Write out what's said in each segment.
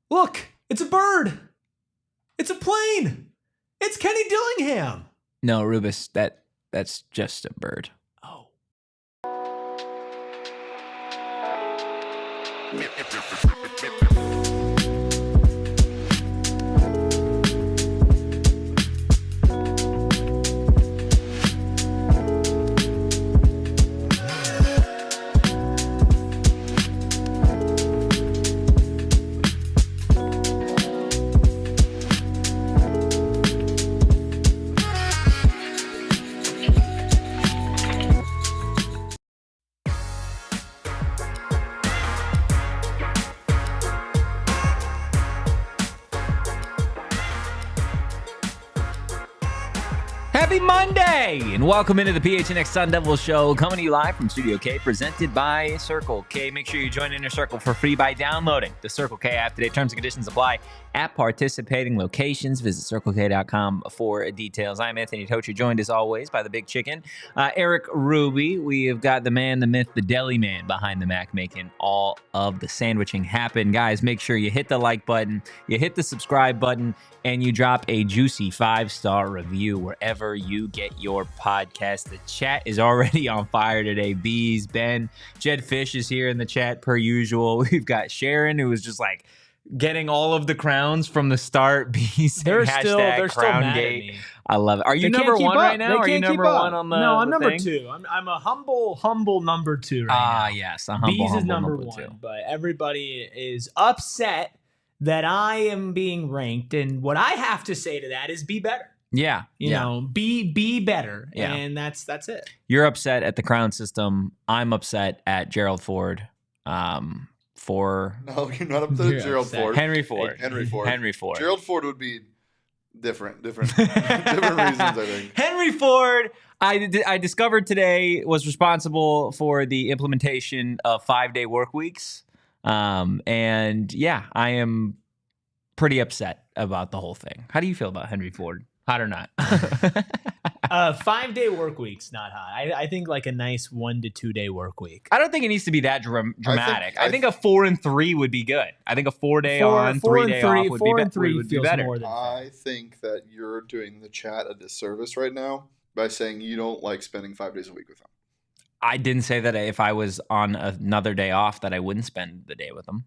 Look, it's a bird. It's a plane. It's Kenny Dillingham. No, Rubus, that's just a bird. Oh. Happy Monday, and welcome into the PHNX Sun Devils show, coming to you live from Studio K, presented by Circle K. Make sure you join Inner Circle for free by downloading the Circle K app today. Terms and conditions apply at participating locations. Visit CircleK.com for details. I'm Anthony Totri, joined as always by the Big Chicken, Erik Ruby. We have got the man, the myth, the deli man behind the Mac, making all of the sandwiching happen. Guys, make sure you hit the like button, you hit the subscribe button, and you drop a juicy 5-star review wherever you get your podcast. The chat is already on fire today. Bees, Ben, Jed Fish is here in the chat per usual. We've got Sharon, who was just like getting all of the crowns from the start. Bees, They're still mad at me. I love it. Are you number one right now? Are you number one on the No, I'm number thing? 2. I'm a humble number 2 right now. Yes. Bees is number 1, two. but everybody is upset that I am being ranked, and what I have to say to that is be better. Yeah. You know, be better. Yeah. And that's it. You're upset at the crown system. I'm upset at Gerald Ford. For No, you're not upset at Gerald Ford. Henry Ford. Henry Ford. Henry Ford. Gerald Ford would be different reasons, I think. Henry Ford, I discovered today, was responsible for the implementation of 5-day work weeks. And yeah, I am pretty upset about the whole thing. How do you feel about Henry Ford? Hot or not? 5-day work week's not hot. I think like a nice 1 to 2 day work week. I don't think it needs to be that dramatic. I think a 4 and 3 would be good. I think a 4-day on, 3-day off would be 4 and 3 would be feels better. more than I think that you're doing the chat a disservice right now by saying you don't like spending 5 days a week with them. I didn't say that if I was on another day off that I wouldn't spend the day with them.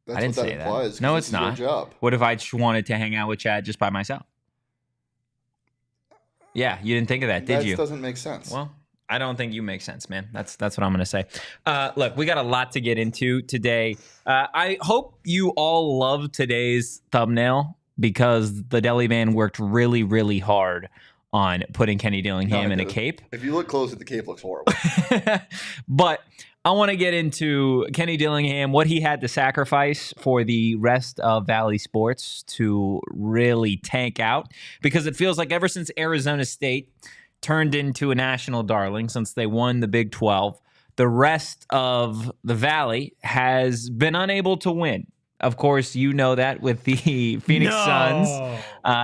That's I didn't what that say implies. that. No, 'cause it's this is not. your job. What if I just wanted to hang out with Chad just by myself? Yeah, you didn't think of that, did you? That doesn't make sense. Well, I don't think you make sense, man. That's what I'm going to say. Look, we got a lot to get into today. I hope you all love today's thumbnail because the deli man worked really, really hard on putting Kenny Dillingham in a cape. If you look close, the cape looks horrible. But I want to get into Kenny Dillingham, what he had to sacrifice for the rest of Valley sports to really tank out, because it feels like ever since Arizona State turned into a national darling, since they won the Big 12, the rest of the Valley has been unable to win. Of course, you know that with the Phoenix Suns.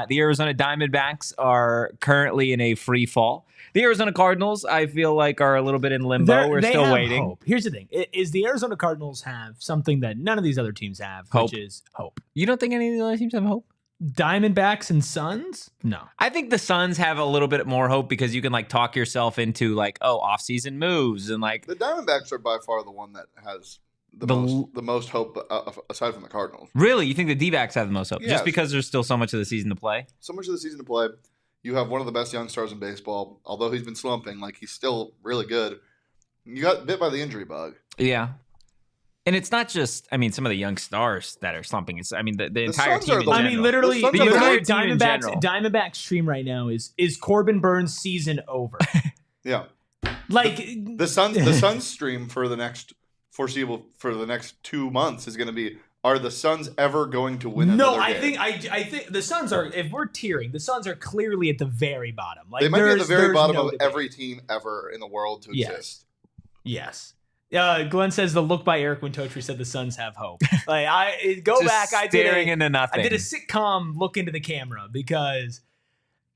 The Arizona Diamondbacks are currently in a free fall. The Arizona Cardinals, I feel like, are a little bit in limbo. We're still waiting. Hope. Here's the thing. Is the Arizona Cardinals have something that none of these other teams have, Hope. which is hope. You don't think any of the other teams have hope? Diamondbacks and Suns? No. I think the Suns have a little bit more hope because you can like talk yourself into like, off-season moves and like The Diamondbacks are by far the one that has the most hope aside from the Cardinals. Really? You think the D-backs have the most hope? Yes. Just because there's still so much of the season to play? So much of the season to play. You have one of the best young stars in baseball. Although he's been slumping, like he's still really good. You got bit by the injury bug. Yeah. And it's not just, some of the young stars that are slumping. It's, the entire Suns team are in the- general. Literally, The Suns are the entire great team in general. Diamondbacks stream right now is Corbin Burns' season over? Yeah. Like The Suns stream for the next foreseeable for the next 2 months is going to be: are the Suns ever going to win another game? I think the Suns are. If we're tiering, the Suns are clearly at the very bottom. Like They might be at the very there's bottom no of debate. every team ever in the world to exist. Yes. Glenn says the look by Erik when Totri said the Suns have hope. Like I go Just back. staring into nothing. I did a sitcom look into the camera because,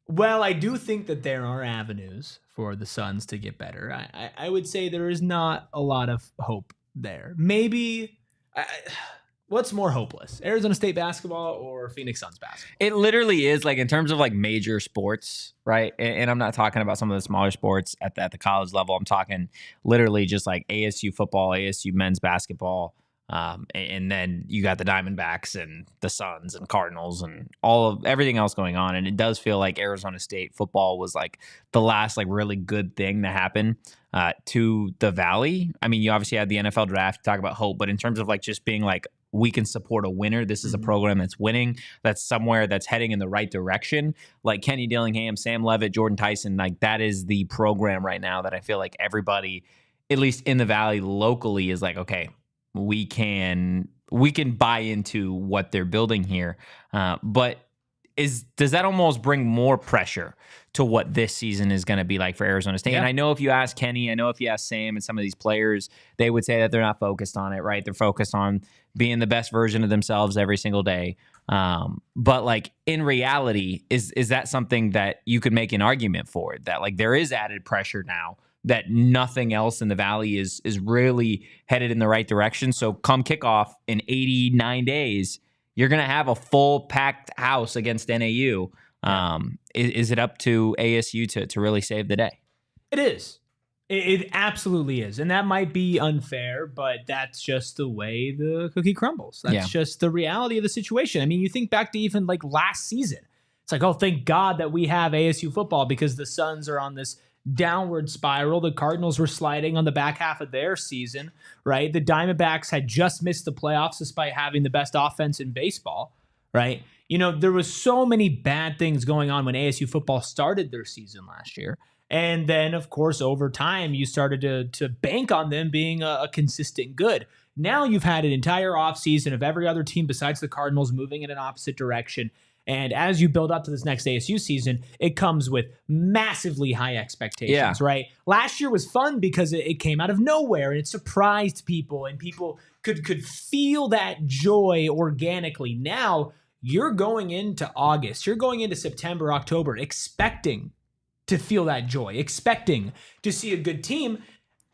well, I do think that there are avenues for the Suns to get better. I would say there is not a lot of hope there. Maybe what's more hopeless, Arizona State basketball or Phoenix Suns basketball? It literally is, like, in terms of like major sports, right? And I'm not talking about some of the smaller sports at the college level. I'm talking literally just like ASU football, ASU men's basketball. And then you got the Diamondbacks and the Suns and Cardinals and everything else going on. And it does feel like Arizona State football was like the last like really good thing to happen to the Valley. I mean, you obviously had the NFL draft, talk about hope, but in terms of like just being like, we can support a winner. This is a program that's winning, that's somewhere that's heading in the right direction. Like Kenny Dillingham, Sam Leavitt, Jordyn Tyson, like that is the program right now that I feel like everybody, at least in the Valley locally, is like, okay, we can buy into what they're building here. But does that almost bring more pressure to what this season is going to be like for Arizona State? Yeah. And I know if you ask Kenny, I know if you ask Sam and some of these players, they would say that they're not focused on it, right? They're focused on being the best version of themselves every single day. But like in reality, is that something that you could make an argument for, that like there is added pressure now, that nothing else in the Valley is really headed in the right direction? So come kickoff in 89 days, you're going to have a full packed house against NAU. Is it up to ASU to really save the day? It is. It absolutely is. And that might be unfair, but that's just the way the cookie crumbles. That's just the reality of the situation. I mean, you think back to even like last season. It's like, oh, thank God that we have ASU football because the Suns are on this downward spiral. The Cardinals were sliding on the back half of their season, right? The Diamondbacks had just missed the playoffs despite having the best offense in baseball, right? You know, there was so many bad things going on when ASU football started their season last year. And then, of course, over time, you started to bank on them being a consistent good. Now you've had an entire offseason of every other team besides the Cardinals moving in an opposite direction. And as you build up to this next ASU season, it comes with massively high expectations, right? Last year was fun because it came out of nowhere and it surprised people and people could feel that joy organically. Now you're going into August, you're going into September, October, expecting to feel that joy, expecting to see a good team.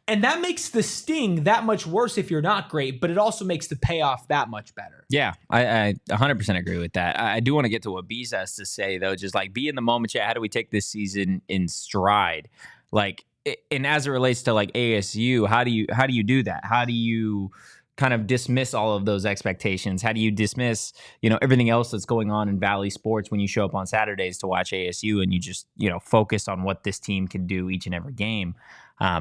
And that makes the sting that much worse if you're not great, but it also makes the payoff that much better. Yeah, I 100% agree with that. I do want to get to what Bees has to say, though. Just like be in the moment, how do we take this season in stride? Like, and as it relates to like ASU, how do you do that? How do you kind of dismiss all of those expectations? How do you dismiss, everything else that's going on in Valley sports when you show up on Saturdays to watch ASU and you just, focus on what this team can do each and every game?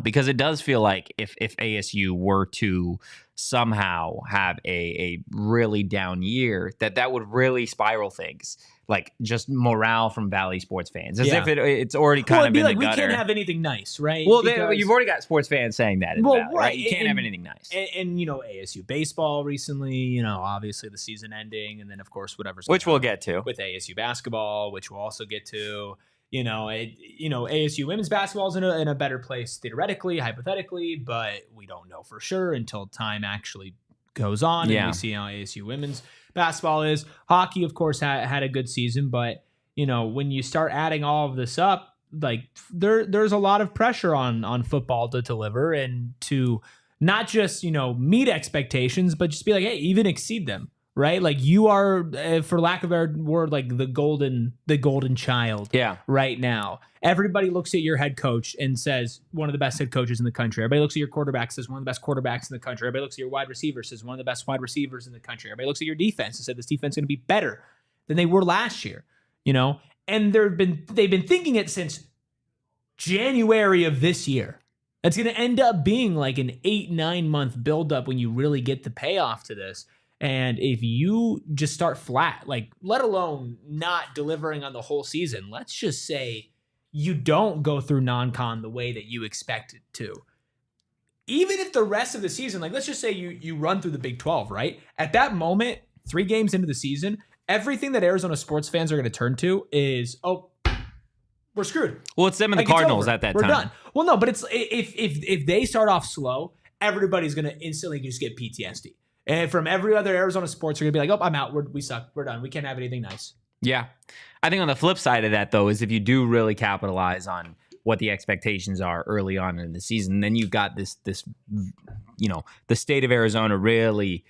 Because it does feel like if ASU were to somehow have a really down year, that would really spiral things, like just morale from Valley sports fans, as if it's already kind of in the gutter. We can't have anything nice, right? Well, you've already got sports fans saying that in the Valley, right? You can't have anything nice. And ASU Baseball recently, obviously the season ending, and then of course whatever's which we'll get to with ASU Basketball, which we'll also get to. ASU women's basketball is in a better place theoretically, hypothetically, but we don't know for sure until time actually goes on and we see how ASU women's basketball is. Hockey, of course, had a good season, but when you start adding all of this up, like there's a lot of pressure on football to deliver and to not just meet expectations, but just be like, hey, even exceed them. Right, like you are, for lack of a better word, like the golden child. Yeah. Right now, everybody looks at your head coach and says one of the best head coaches in the country. Everybody looks at your quarterback, says one of the best quarterbacks in the country. Everybody looks at your wide receiver, says one of the best wide receivers in the country. Everybody looks at your defense and said this defense is going to be better than they were last year. And they've been thinking it since January of this year. That's going to end up being like an 8-9 month buildup when you really get the payoff to this. And if you just start flat, like let alone not delivering on the whole season, let's just say you don't go through non-con the way that you expected to. Even if the rest of the season, like let's just say you run through the Big 12, right? At that moment, 3 games into the season, everything that Arizona sports fans are going to turn to is, oh, we're screwed. Well, it's them and the Cardinals at that time. We're done. Well, no, but it's if they start off slow, everybody's going to instantly just get PTSD. And from every other Arizona sports, are going to be like, oh, I'm out. We suck. We're done. We can't have anything nice. Yeah. I think on the flip side of that, though, is if you do really capitalize on what the expectations are early on in the season, then you've got this the state of Arizona really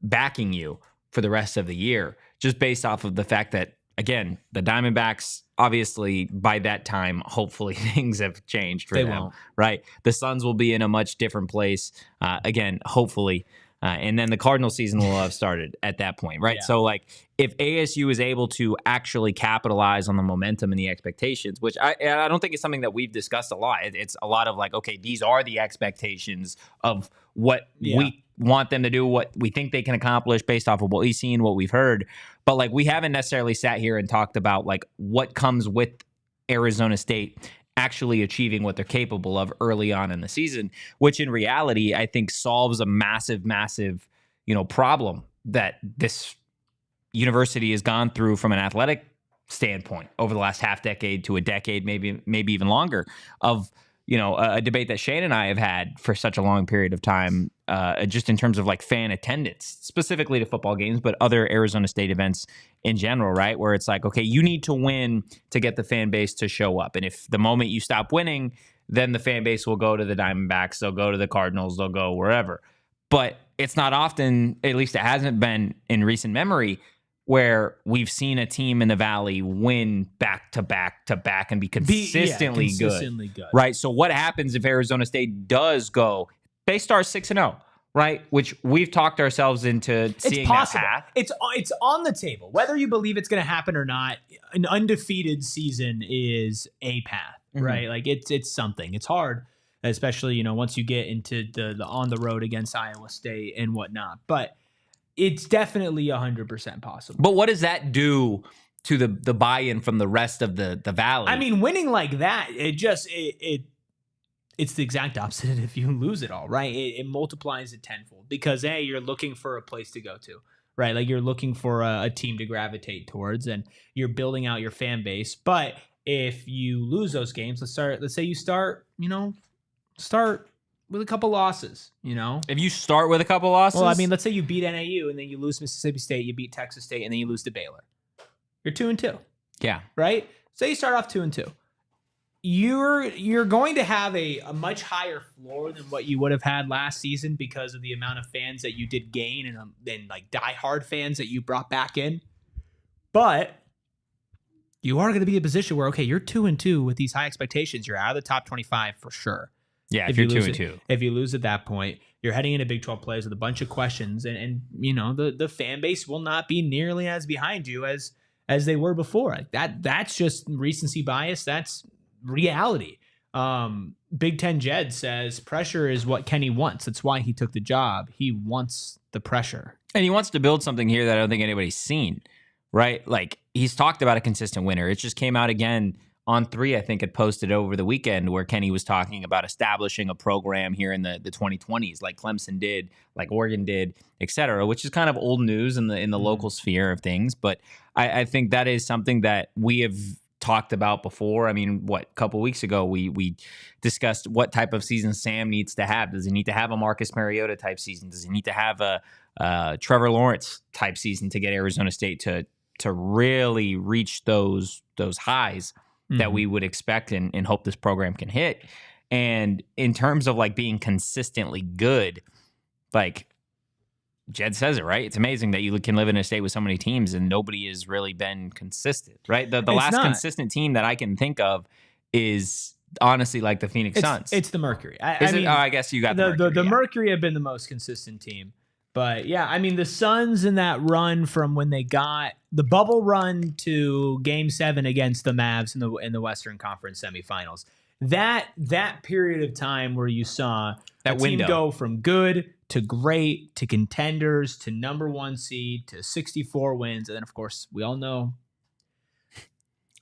backing you for the rest of the year, just based off of the fact that, again, the Diamondbacks, obviously by that time, hopefully things have changed for them, won't. right? The Suns will be in a much different place, again, hopefully. And then the Cardinal season will have started at that point, right? Yeah. So, like, if ASU is able to actually capitalize on the momentum and the expectations, which I don't think it's something that we've discussed a lot. It's a lot of like, okay, these are the expectations of what we want them to do, what we think they can accomplish based off of what we've seen, what we've heard. But like, we haven't necessarily sat here and talked about like what comes with Arizona State actually achieving what they're capable of early on in the season, which in reality, I think solves a massive, problem that this university has gone through from an athletic standpoint over the last half decade to a decade, maybe even longer, of a debate that Shane and I have had for such a long period of time, just in terms of like fan attendance, specifically to football games, but other Arizona State events in general, right? Where it's like, okay, you need to win to get the fan base to show up. And if the moment you stop winning, then the fan base will go to the Diamondbacks, they'll go to the Cardinals, they'll go wherever. But it's not often, at least it hasn't been in recent memory, where we've seen a team in the Valley win back to back to back and be consistently good. Right? So what happens if Arizona State does go, they start 6-0, right? Which we've talked ourselves into seeing that path. It's on the table. Whether you believe it's going to happen or not, an undefeated season is a path, right? Like it's something. It's hard, especially, once you get into the on the road against Iowa State and whatnot. But it's definitely 100% possible. But what does that do to the buy-in from the rest of the Valley? I mean, winning like that, it's the exact opposite if you lose it all, right? It multiplies it tenfold because, A, you're looking for a place to go to, right? Like you're looking for a team to gravitate towards and you're building out your fan base. But if you lose those games, let's say you start with a couple losses, If you start with a couple losses? Well, I mean, let's say you beat NAU and then you lose Mississippi State, you beat Texas State, and then you lose to Baylor. You're 2-2. Yeah. Right? Say you start off 2-2. You're going to have a much higher floor than what you would have had last season because of the amount of fans that you did gain and like diehard fans that you brought back in. But you are going to be in a position where, okay, you're 2-2 with these high expectations. You're out of the top 25 for sure. Yeah, if you're 2-2. If you lose at that point, you're heading into Big 12 plays with a bunch of questions, and the fan base will not be nearly as behind you as they were before. Like that's just recency bias. That's reality. Big Ten Jed says pressure is what Kenny wants. That's why he took the job. He wants the pressure, and he wants to build something here that I don't think anybody's seen. Right? Like he's talked about a consistent winner. It just came out again. On 3, I think it posted over the weekend where Kenny was talking about establishing a program here in the 2020s, like Clemson did, like Oregon did, et cetera, which is kind of old news in the local sphere of things. But I think that is something that we have talked about before. I mean, a couple weeks ago, we discussed what type of season Sam needs to have. Does he need to have a Marcus Mariota type season? Does he need to have a Trevor Lawrence type season to get Arizona State to really reach those highs that we would expect and hope this program can hit? And in terms of like being consistently good, like Jed says it, right? It's amazing that you can live in a state with so many teams and nobody has really been consistent, right? The last consistent team that I can think of is honestly like the Phoenix Suns. It's the Mercury. I guess you got the Mercury. The Mercury have been the most consistent team. But yeah, I mean, the Suns in that run from when they got the bubble run to Game 7 against the Mavs in the Western Conference semifinals, that period of time where you saw that team go from good to great to contenders to number 1 seed to 64 wins, and then of course we all know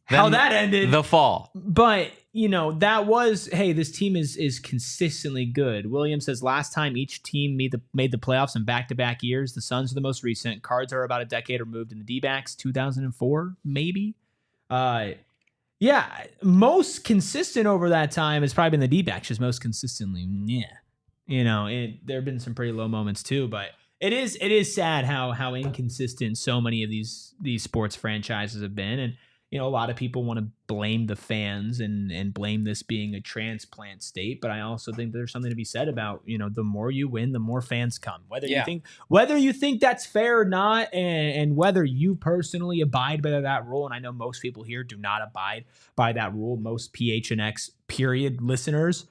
how that ended. The fall. But, that was, hey, this team is consistently good. William says last time each team made the playoffs in back-to-back years. The Suns are the most recent. Cards are about a decade removed in the D-backs, 2004, maybe. Yeah, most consistent over that time has probably been the D-backs, just most consistently, there have been some pretty low moments too, but it is sad how inconsistent so many of these sports franchises have been. And a lot of people want to blame the fans and blame this being a transplant state, but I also think there's something to be said about, the more you win, the more fans come. Whether you think that's fair or not, and whether you personally abide by that rule, and I know most people here do not abide by that rule. Most PHNX period listeners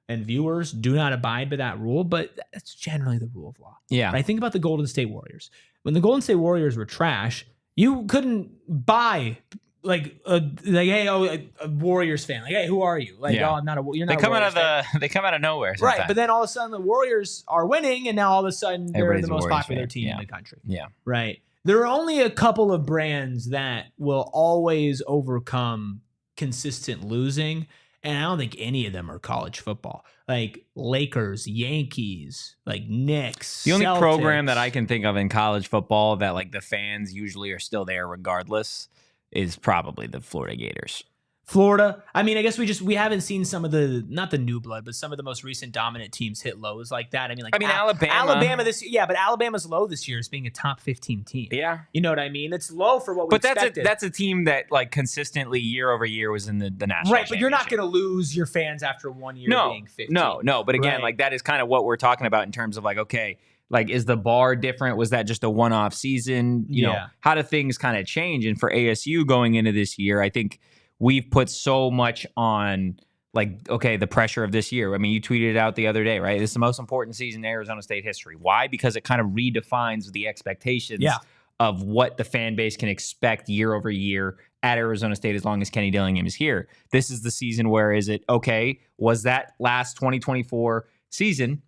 and viewers do not abide by that rule, but that's generally the rule of law. Yeah. Right? Think about the Golden State Warriors. When the Golden State Warriors were trash, you couldn't buy a Warriors fan. Like, hey, who are you? Like, I'm not you're not. They come out of nowhere sometimes. Right? But then all of a sudden the Warriors are winning, and now all of a sudden they're the most popular team in the country. Yeah. Right. There are only a couple of brands that will always overcome consistent losing, and I don't think any of them are college football. Like Lakers, Yankees, like Knicks. The only Celtics. program that I can think of in college football that like the fans usually are still there regardless is probably the Florida Gators. Florida. I mean, I guess we haven't seen some of not the new blood, but some of the most recent dominant teams hit lows like that. I mean, Alabama this year. Yeah, but Alabama's low this year as being a top 15 team. Yeah. You know what I mean? It's low for what we expected. But that's a team that like consistently year over year was in the national right, but you're not going to lose your fans after 1 year being 15. No. But again, like that is kind of what we're talking about in terms of like, okay, like, is the bar different? Was that just a one-off season? You know, how do things kind of change? And for ASU going into this year, I think we've put so much on, like, okay, the pressure of this year. I mean, you tweeted it out the other day, right? This is the most important season in Arizona State history. Why? Because it kind of redefines the expectations of what the fan base can expect year over year at Arizona State as long as Kenny Dillingham is here. This is the season where is it, okay, was that last 2024 season,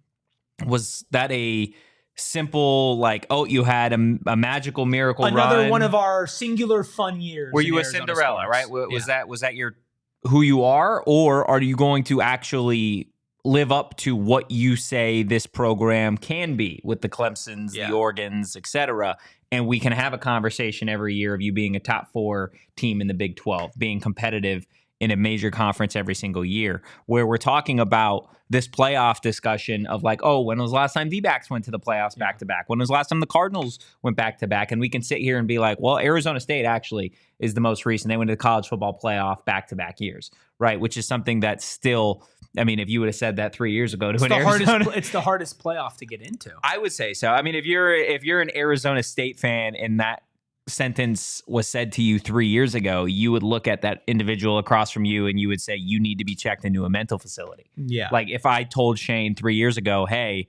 was that a simple, like, oh, you had a magical miracle another run. One of our singular fun years. Were you a Cinderella, right? Was that your who you are, or are you going to actually live up to what you say this program can be with the Clemsons, the Oregons, etc.? And we can have a conversation every year of you being a top 4 team in the Big 12, being competitive in a major conference every single year, where we're talking about this playoff discussion of like, oh, when was the last time D-backs went to the playoffs back-to-back? When was the last time the Cardinals went back-to-back? And we can sit here and be like, well, Arizona State actually is the most recent. They went to the college football playoff back-to-back years, right? Which is something that still, I mean, if you would have said that 3 years ago to Arizona, it's the hardest playoff to get into. I would say so. I mean, if you're an Arizona State fan and that sentence was said to you 3 years ago, you would look at that individual across from you and you would say, you need to be checked into a mental facility. Yeah. Like if I told Shane 3 years ago, hey,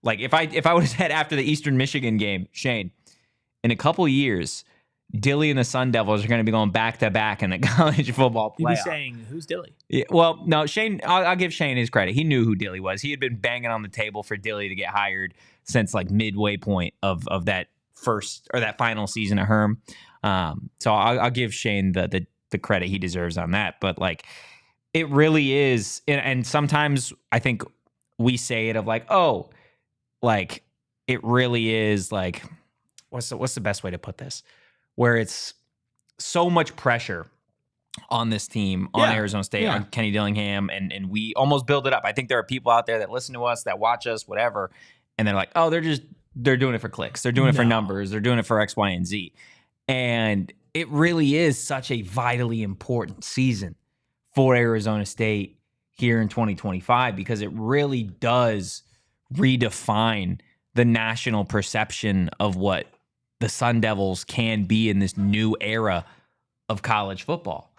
like if I would have said after the Eastern Michigan game, Shane, in a couple years, Dilly and the Sun Devils are going to be going back to back in the college football playoff. You'd be saying, who's Dilly? Yeah, well, no, Shane, I'll give Shane his credit. He knew who Dilly was. He had been banging on the table for Dilly to get hired since like midway point of that first or that final season of Herm. So I'll give Shane the credit he deserves on that. But like, it really is. And sometimes I think we say it of like, oh, like it really is like, what's the best way to put this? Where it's so much pressure on this team, on Arizona State, on Kenny Dillingham, and we almost build it up. I think there are people out there that listen to us, that watch us, whatever, and they're like, oh, they're doing it for clicks. They're doing it for numbers. They're doing it for X, Y, and Z. And it really is such a vitally important season for Arizona State here in 2025 because it really does redefine the national perception of what the Sun Devils can be in this new era of college football.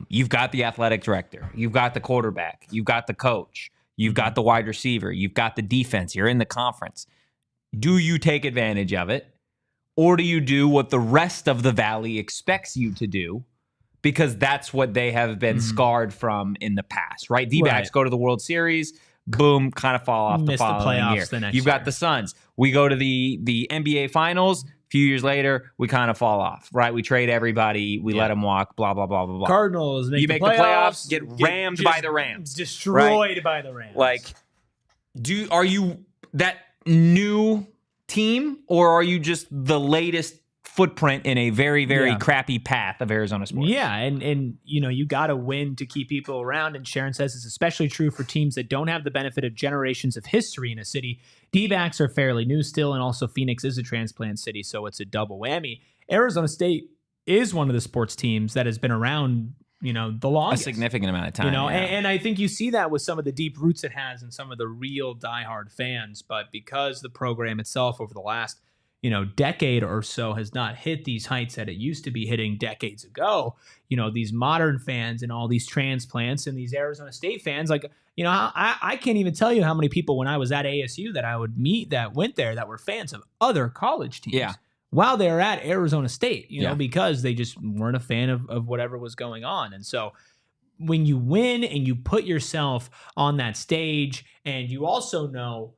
You've got the athletic director. You've got the quarterback. You've got the coach. You've got the wide receiver. You've got the defense. You're in the conference. Do you take advantage of it? Or do you do what the rest of the Valley expects you to do? Because that's what they have been scarred from in the past, right? D-backs go to the World Series, boom, kind of fall off the following year. You've got the Suns. We go to the NBA Finals. A few years later, we kind of fall off, right? We trade everybody. We let them walk, blah, blah, blah, blah, blah. Cardinals make the playoffs, get rammed by the Rams. Destroyed by the Rams. Like, are you that new team, or are you just the latest footprint in a very, very crappy path of Arizona sports? Yeah, and you got to win to keep people around. And Sharon says it's especially true for teams that don't have the benefit of generations of history in a city. D-backs are fairly new still, and also Phoenix is a transplant city, so it's a double whammy. Arizona State is one of the sports teams that has been around, the longest. A significant amount of time. And I think you see that with some of the deep roots it has and some of the real diehard fans. But because the program itself over the last, decade or so has not hit these heights that it used to be hitting decades ago, these modern fans and all these transplants and these Arizona State fans, like, I can't even tell you how many people when I was at ASU that I would meet that went there that were fans of other college teams. Yeah. While they were at Arizona State, because they just weren't a fan of whatever was going on. And so when you win and you put yourself on that stage and you also know,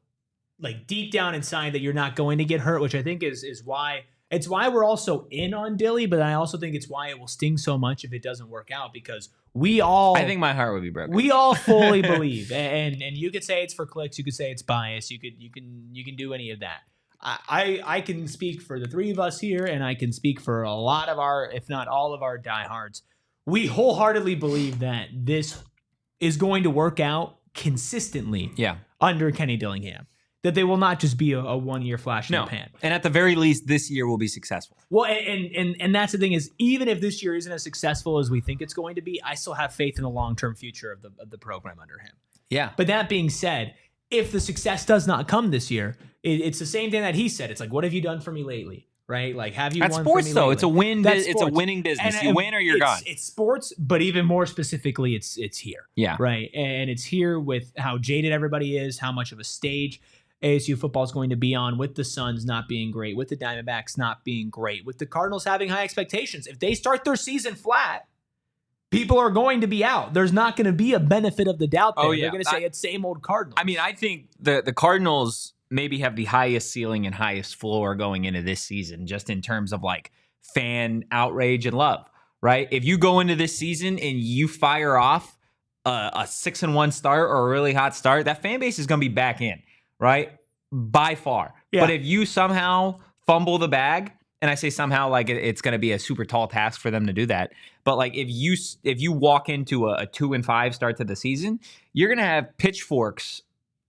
like deep down inside, that you're not going to get hurt, which I think is why we're also in on Dilly, but I also think it's why it will sting so much if it doesn't work out, because I think my heart would be broken. We all fully believe, and you could say it's for clicks, you could say it's bias, you can do any of that. I can speak for the three of us here, and I can speak for a lot of our, if not all of our diehards. We wholeheartedly believe that this is going to work out consistently under Kenny Dillingham. That they will not just be a 1 year flash in the pan. And at the very least, this year will be successful. Well, and that's the thing is, even if this year isn't as successful as we think it's going to be, I still have faith in the long-term future of the program under him. Yeah. But that being said, if the success does not come this year, it's the same thing that he said. It's like, what have you done for me lately? Right? Like, have you That's won sports, for me though. lately? It's a win. That's it's a winning business. You win or you're gone. It's sports, but even more specifically, it's here. Yeah. Right? And it's here with how jaded everybody is, how much of a stage ASU football is going to be on, with the Suns not being great, with the Diamondbacks not being great, with the Cardinals having high expectations. If they start their season flat, people are going to be out. There's not going to be a benefit of the doubt there. They're going to say it's same old Cardinals. I mean, I think the Cardinals maybe have the highest ceiling and highest floor going into this season, just in terms of like fan outrage and love, right? If you go into this season and you fire off a 6-1 start or a really hot start, that fan base is going to be back in. Right? By far. Yeah. But if you somehow fumble the bag, and I say somehow like it's going to be a super tall task for them to do that, but like if you walk into a 2-5 start to the season, you're going to have pitchforks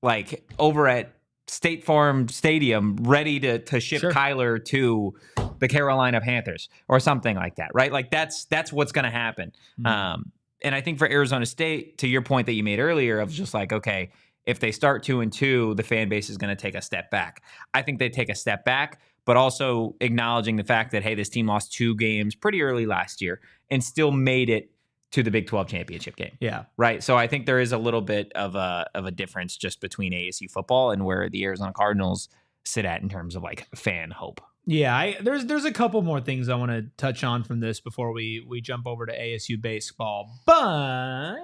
like over at State Farm Stadium ready to ship Kyler to the Carolina Panthers or something like that, right? Like that's what's going to happen. Mm-hmm. And I think for Arizona State, to your point that you made earlier of just like, okay, if they start 2-2, the fan base is going to take a step back. I think they take a step back, but also acknowledging the fact that, hey, this team lost 2 games pretty early last year and still made it to the Big 12 championship game. Yeah. Right. So I think there is a little bit of a difference just between ASU football and where the Arizona Cardinals sit at in terms of like fan hope. Yeah, there's a couple more things I want to touch on from this before we jump over to ASU baseball, but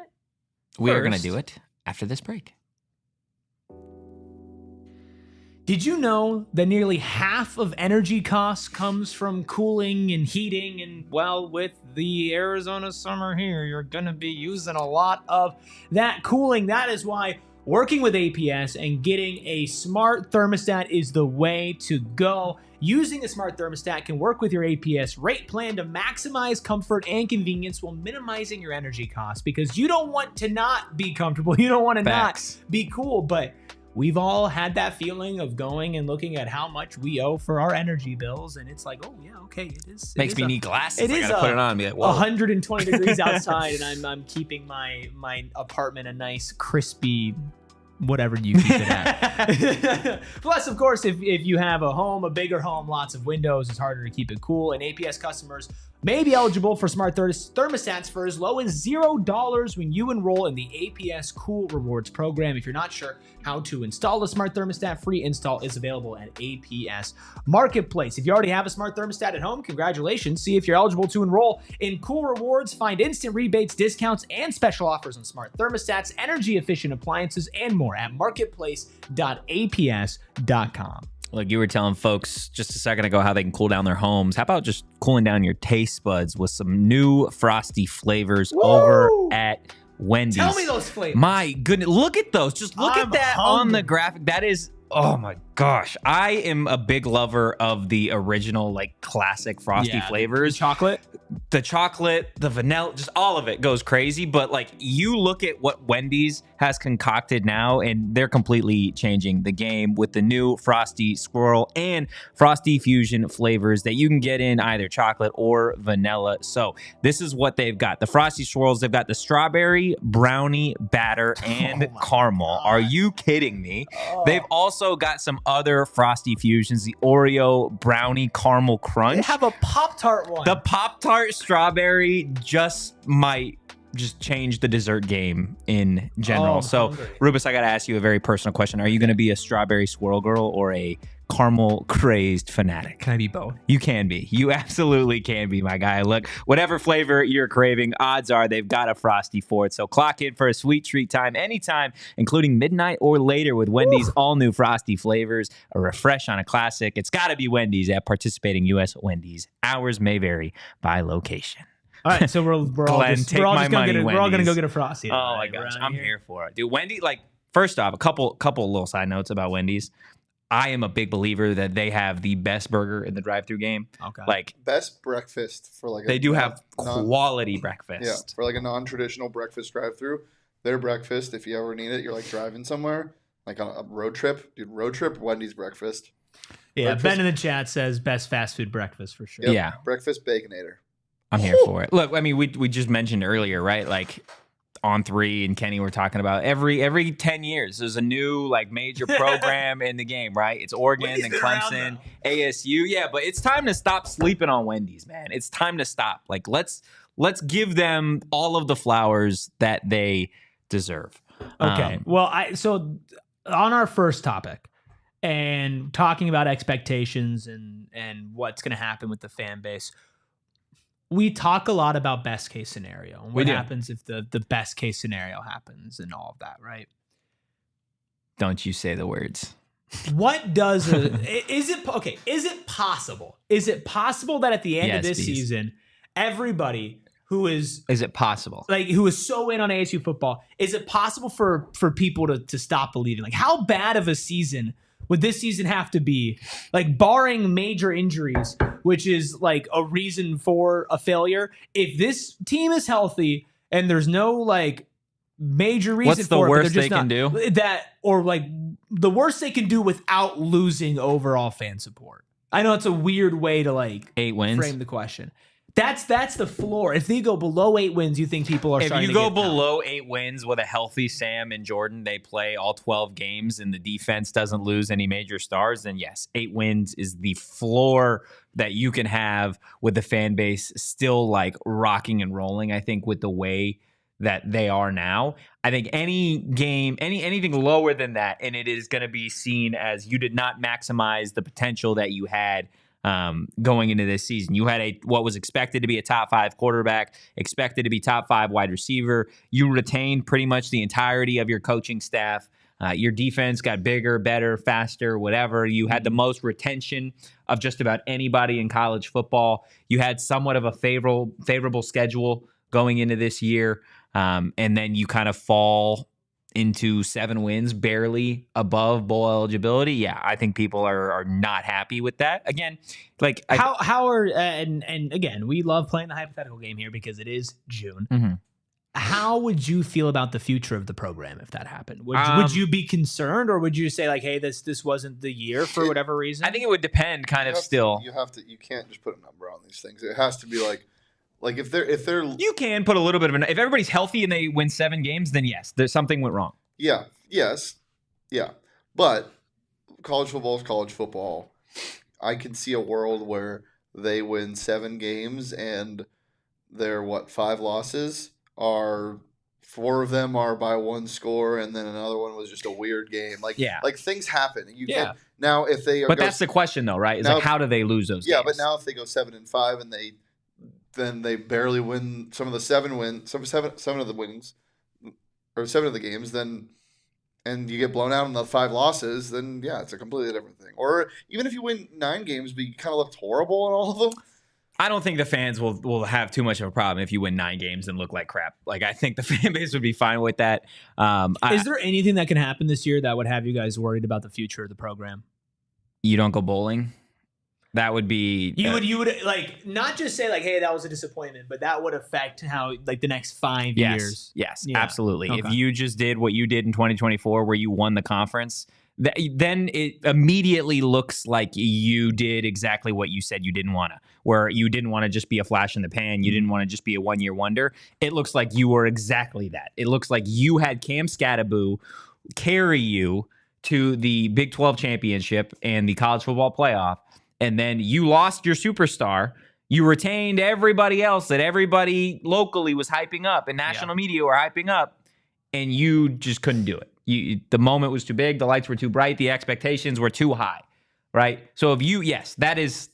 we are going to do it after this break. Did you know that nearly half of energy costs comes from cooling and heating? And well, with the Arizona summer here, you're going to be using a lot of that cooling. That is why working with APS and getting a smart thermostat is the way to go. Using a smart thermostat can work with your APS rate plan to maximize comfort and convenience while minimizing your energy costs, because you don't want to not be comfortable. You don't want to not be cool, but we've all had that feeling of going and looking at how much we owe for our energy bills, and it's like, oh yeah, okay, it is. Makes me need glasses. I gotta put it on and be like, whoa. 120 degrees outside, and I'm keeping my apartment a nice crispy whatever you keep it at. Plus, of course, if you have a bigger home, lots of windows, it's harder to keep it cool. And APS customers may be eligible for smart thermostats for as low as $0 when you enroll in the APS Cool Rewards program. If you're not sure how to install a smart thermostat, free install is available at APS Marketplace. If you already have a smart thermostat at home, congratulations. See if you're eligible to enroll in Cool Rewards. Find instant rebates, discounts, and special offers on smart thermostats, energy efficient appliances, and more at marketplace.aps.com. Look, you were telling folks just a second ago how they can cool down their homes. How about just cooling down your taste buds with some new frosty flavors over at Wendy's? Tell me those flavors. My goodness, look at those. Just look at that on the graphic. That is, oh my gosh. I am a big lover of the original, like, classic frosty flavors. Chocolate? the chocolate, the vanilla, just all of it goes crazy. But like, you look at what Wendy's has concocted now, and they're completely changing the game with the new Frosty Swirl and Frosty Fusion flavors that you can get in either chocolate or vanilla. So this is what they've got. The Frosty Swirls, they've got the strawberry, brownie, batter, and caramel. God. Are you kidding me? They've also got some other Frosty Fusions, the Oreo brownie caramel crunch. They have a Pop-Tart one. The Pop-Tart strawberry might change the dessert game in general. So, hungry. Rubus, I got to ask you a very personal question. Are you going to be a strawberry swirl girl or a caramel crazed fanatic? Can I be both? You can be. You absolutely can be, my guy. Look, whatever flavor you're craving, odds are they've got a Frosty for it. So clock in for a sweet treat time anytime, including midnight or later with Wendy's all-new Frosty flavors. A refresh on a classic. It's got to be Wendy's at participating U.S. Wendy's. Hours may vary by location. All right, so we're all Glenn, just, take we're all my just gonna money, get we're all gonna Wendy's. go get a Frosty. Oh my gosh, I'm here for it, dude. Wendy, like, first off, a couple little side notes about Wendy's. I am a big believer that they have the best burger in the drive-thru game. Okay. Like, Best breakfast for like they do have quality breakfast. Yeah, for like a non-traditional breakfast drive-through. Their breakfast, if you ever need it, you're like driving somewhere, like on a road trip. Dude, road trip, Wendy's breakfast. Yeah, breakfast. Ben in the chat says best fast food breakfast for sure. Yep, Yeah. breakfast Baconator. I'm here for it. Look, I mean, we just mentioned earlier, right? Like, On 3 and Kenny were talking about every 10 years there's a new like major program in the game, right? It's Oregon and Clemson, ASU. Yeah, but it's time to stop sleeping on Wendy's, man. It's time to stop. Like, let's give them all of the flowers that they deserve. Okay. So on our first topic and talking about expectations and what's going to happen with the fan base, we talk a lot about best case scenario and what happens if the best case scenario happens and all of that, right? Don't you say the words. What does is it possible? Is it possible that at the end of this season, everybody who is it possible? Like, who is so in on ASU football, is it possible for people to stop believing? Like, how bad of a season would this season have to be, like, barring major injuries, which is like a reason for a failure? If this team is healthy and there's no like major reason what's the for worst it, but they can do? Or like the worst they can do without losing overall fan support. I know it's a weird way to like 8 wins frame the question. That's the floor. If they go below 8 wins, you think people are starting to get If you go below 8 wins with a healthy Sam and Jordan, they play all 12 games and the defense doesn't lose any major stars, then yes, 8 wins is the floor that you can have with the fan base still like rocking and rolling. I think with the way that they are now, I think any game, anything lower than that, and it is going to be seen as you did not maximize the potential that you had going into this season. You had what was expected to be a top 5 quarterback, expected to be top 5 wide receiver. You retained pretty much the entirety of your coaching staff. Your defense got bigger, better, faster, whatever. You had the most retention of just about anybody in college football. You had somewhat of a favorable schedule going into this year. And then you kind of fall into 7 wins, barely above bowl eligibility. Yeah, I think people are not happy with that. Again, like how are and again, we love playing the hypothetical game here because it is June. Mm-hmm. How would you feel about the future of the program if that happened? Would you be concerned, or would you say like, hey, this wasn't the year for whatever reason? I think it would depend. You can't just put a number on these things. It has to be like if they're you can put a little bit of if everybody's healthy and they win 7 games, then yes, there's something went wrong. Yeah. Yes. Yeah. But college football is college football. I can see a world where they win 7 games and their 5 losses are 4 of them are by 1 score, and then another one was just a weird game. Like things happen. You can't now if they. But that's the question though, right? Is like how do they lose those? Yeah, games? but now if they go 7-5 and they barely win some of the 7 of the wins or 7 of the games, then and you get blown out in the 5 losses, then yeah, it's a completely different thing. Or even if you win 9 games, but you kind of looked horrible in all of them. I don't think the fans will have too much of a problem if you win 9 games and look like crap. Like, I think the fan base would be fine with that. Is there anything that can happen this year that would have you guys worried about the future of the program? You don't go bowling That would be you would like not just say like, hey, that was a disappointment, but that would affect how like the next 5 years. Yes, Yeah. absolutely. Okay. If you just did what you did in 2024, where you won the conference, then it immediately looks like you did exactly what you said you didn't want to. Where you didn't want to just be a flash in the pan, you didn't want to just be a one-year wonder. It looks like you were exactly that. It looks like you had Cam Scattaboo carry you to the Big 12 championship and the college football playoff. And then you lost your superstar. You retained everybody else that everybody locally was hyping up and national media were hyping up, and you just couldn't do it. The moment was too big. The lights were too bright. The expectations were too high, right? So that is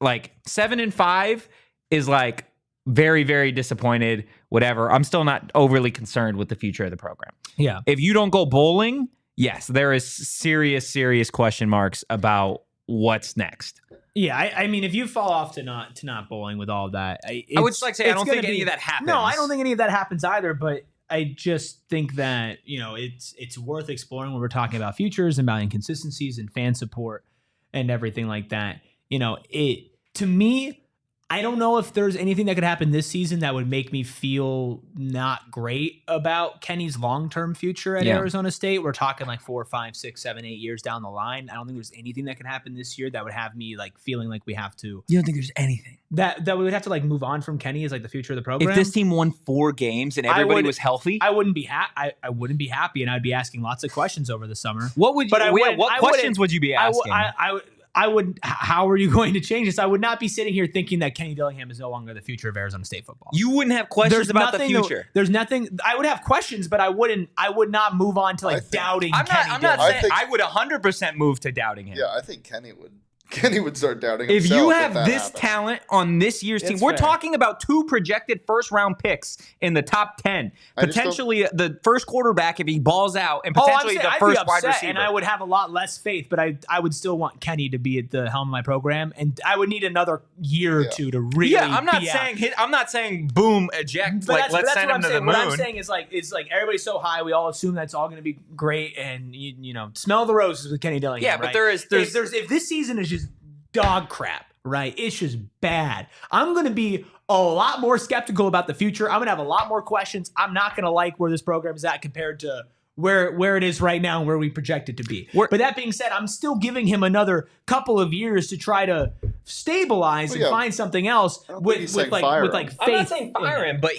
like 7-5 is like very, very disappointed, whatever. I'm still not overly concerned with the future of the program. Yeah. If you don't go bowling, yes, there is serious question marks about what's next. Yeah, I mean, if you fall off to not bowling with all of that, I would just like to say I don't think any of that happens. No, I don't think any of that happens either. But I just think that it's worth exploring when we're talking about futures and about inconsistencies and fan support and everything like that. To me, I don't know if there's anything that could happen this season that would make me feel not great about Kenny's long-term future at Arizona State. We're talking like 4, 5, 6, 7, 8 years down the line. I don't think there's anything that could happen this year that would have me like feeling like we have to. You don't think there's anything that we would have to like move on from Kenny as like the future of the program? If this team won 4 games and everybody was healthy, I wouldn't be I wouldn't be happy, and I'd be asking lots of questions over the summer. What would you? What questions would you be asking? I would. How are you going to change this? I would not be sitting here thinking that Kenny Dillingham is no longer the future of Arizona State football. You wouldn't have questions about the future. There's nothing. I would have questions, but I would not move on to like doubting. I'm not saying I would 100% move to doubting him. Yeah, I think Kenny would start doubting himself. If you have this happens. talent on this year's team, we're talking about 2 projected first-round picks in the top 10. Potentially the first quarterback if he balls out, and potentially the first wide receiver. And I would have a lot less faith, but I would still want Kenny to be at the helm of my program, and I would need another year or two to really. Yeah, I'm not saying boom eject. Like let's send him to the moon. What I'm saying is like everybody's so high, we all assume that's all going to be great, and smell the roses with Kenny Dillingham. Yeah, but right? if this season is just dog crap, right? It's just bad. I'm going to be a lot more skeptical about the future. I'm going to have a lot more questions. I'm not going to like where this program is at compared to where it is right now and where we project it to be. But that being said, I'm still giving him another couple of years to try to stabilize and find something else with faith. I'm not saying fire him, but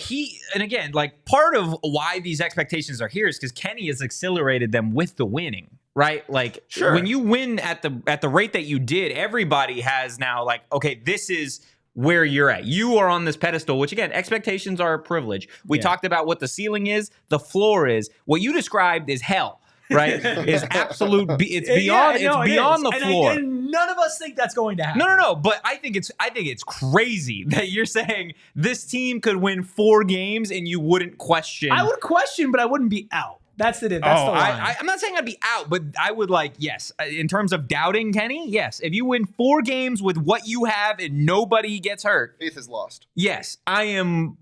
again, like part of why these expectations are here is because Kenny has accelerated them with the winning. Right? Like when you win at the rate that you did, everybody has now like, okay, this is where you're at. You are on this pedestal, which again, expectations are a privilege. We talked about what the ceiling is, the floor is. What you described is hell, right? Is absolute. It's beyond. It's beyond the floor. And none of us think that's going to happen. No. But I think it's crazy that you're saying this team could win 4 games and you wouldn't question. I would question, but I wouldn't be out. That's the line. I'm not saying I'd be out, but I would yes. In terms of doubting Kenny, yes. If you win 4 games with what you have and nobody gets hurt, faith is lost. Yes, I am.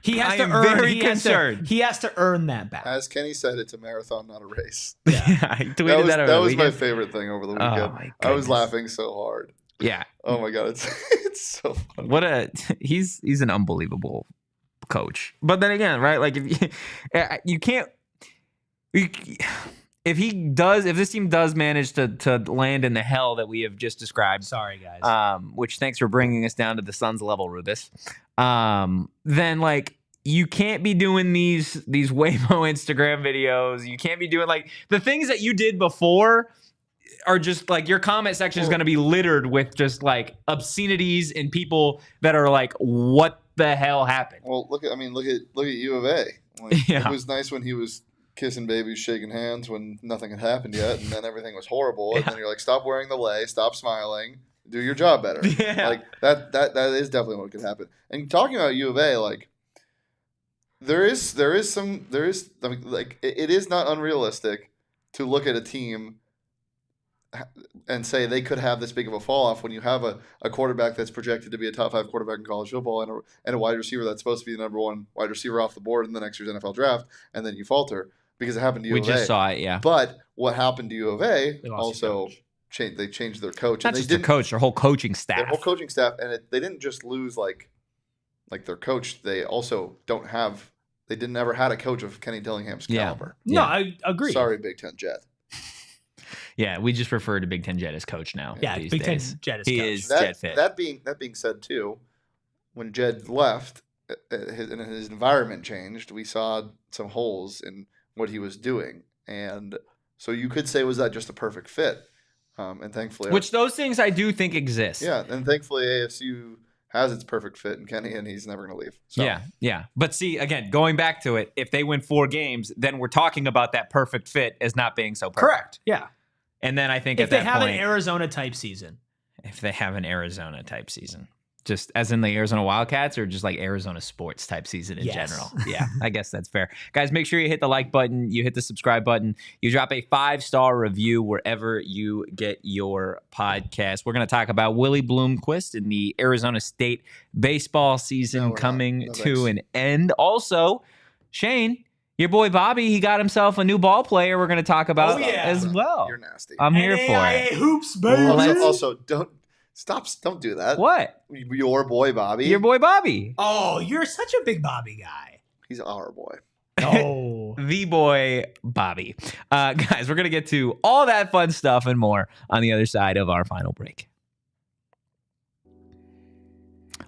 He has to earn that back. As Kenny said, it's a marathon, not a race. Yeah, I tweeted that was my favorite thing over the weekend. I was laughing so hard. Yeah. Oh my god, it's so funny. He's an unbelievable coach. But then again, right? Like if you can't. If this team does manage to land in the hell that we have just described, sorry guys, which thanks for bringing us down to the Suns level, Rubis. Then like you can't be doing these Waymo Instagram videos. You can't be doing like the things that you did before. Are just like your comment section is going to be littered with just like obscenities and people that are like, what the hell happened? Well, look at U of A. Like, it was nice when he was kissing babies, shaking hands when nothing had happened yet, and then everything was horrible. And then you're like, stop wearing the lei, stop smiling, do your job better. Yeah. Like that is definitely what could happen. And talking about U of A, like it is not unrealistic to look at a team and say they could have this big of a fall off when you have a quarterback that's projected to be a top 5 quarterback in college football and a wide receiver that's supposed to be the number 1 wide receiver off the board in the next year's NFL draft, and then you falter because it happened to U of A. We just saw it, yeah. But what happened to U of A also they changed their coach. Not and just their coach, their whole coaching staff. Their whole coaching staff, and they didn't just lose like their coach. They also they didn't ever had a coach of Kenny Dillingham's caliber. No, I agree. Sorry, Big Ten Jet. Yeah, we just refer to Big Ten Jet as coach now. Yeah, these Big Ten days. Jet is He coach. is Jet fit. That being said, too, when Jed left and his environment changed, we saw some holes in what he was doing, and so you could say, was that just a perfect fit? And thankfully, Which those things I do think exist. yeah, and thankfully ASU has its perfect fit in Kenny, and he's never going to leave. So. Yeah. But see, again, going back to it, if they win 4 games, then we're talking about that perfect fit as not being so perfect. Correct. Yeah. And then I think if at that they have point, an Arizona type season. if they have an Arizona type season, just as in the Arizona Wildcats or just like Arizona sports type season in general. Yeah, I guess that's fair. Guys, make sure you hit the like button, you hit the subscribe button, you drop a 5-star review wherever you get your podcast. We're going to talk about Willie Bloomquist in the Arizona State baseball season coming to an end. Also, Shane, your boy Bobby, he got himself a new ball player we're going to talk about as well. You're nasty. I'm here for NAIA it. hoops, baby. Also, don't do that. What? Your boy Bobby. Your boy Bobby. Oh, you're such a big Bobby guy. He's our boy. Oh. The boy Bobby. Guys, we're going to get to all that fun stuff and more on the other side of our final break.